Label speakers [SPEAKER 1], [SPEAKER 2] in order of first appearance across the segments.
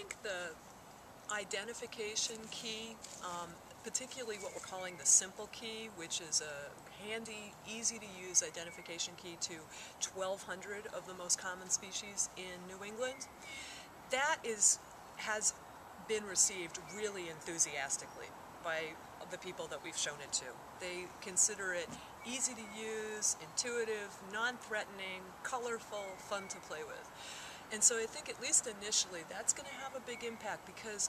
[SPEAKER 1] think the identification key, particularly what we're calling the simple key, which is a handy, easy-to-use identification key to 1,200 of the most common species in New England, that has been received really enthusiastically by the people that we've shown it to. They consider it easy to use, intuitive, non-threatening, colorful, fun to play with. And so I think at least initially that's going to have a big impact, because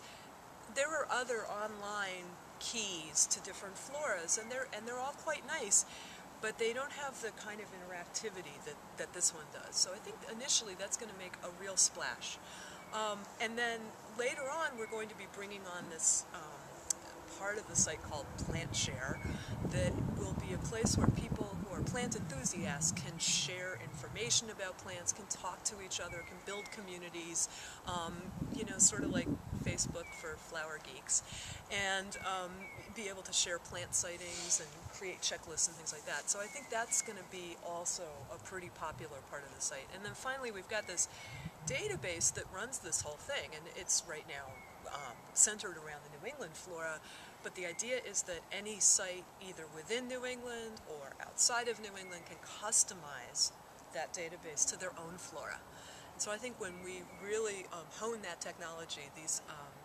[SPEAKER 1] there are other online keys to different floras, and they're all quite nice, but they don't have the kind of interactivity that this one does. So I think initially that's going to make a real splash. And then later on we're going to be bringing on this part of the site called Plant Share, that will be a place where people who are plant enthusiasts can share information about plants, can talk to each other, can build communities, you know, sort of like Facebook for flower geeks, and be able to share plant sightings and create checklists and things like that. So I think that's going to be also a pretty popular part of the site. And then finally we've got this database that runs this whole thing, and it's right now centered around the New England flora, but the idea is that any site either within New England or outside of New England can customize that database to their own flora. And so I think when we really hone that technology, these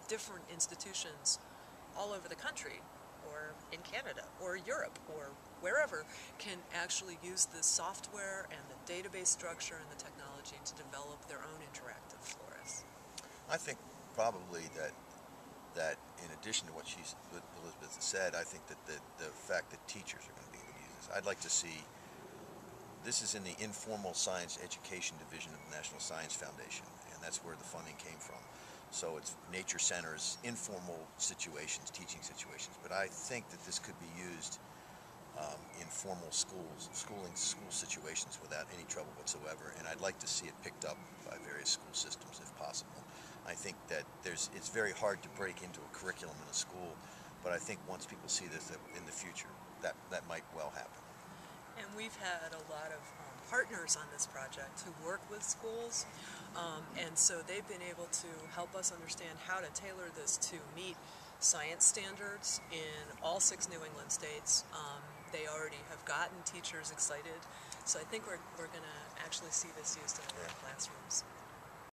[SPEAKER 1] different institutions all over the country, or in Canada, or Europe, or wherever, can actually use the software and the database structure and the technology to develop their own interactive floras.
[SPEAKER 2] I think probably that in addition to what Elizabeth said, I think that the fact that teachers are going to be able to use this. I'd like to see, this is in the informal science education division of the National Science Foundation, and that's where the funding came from. So it's nature centers, informal situations, teaching situations. But I think that this could be used in formal school situations without any trouble whatsoever. And I'd like to see it picked up by various school systems if possible. I think that it's very hard to break into a curriculum in a school, but I think once people see this in the future, that might well happen.
[SPEAKER 1] And we've had a lot of partners on this project who work with schools, and so they've been able to help us understand how to tailor this to meet science standards in all 6 New England states. They already have gotten teachers excited, so I think we're going to actually see this used in a lot of classrooms.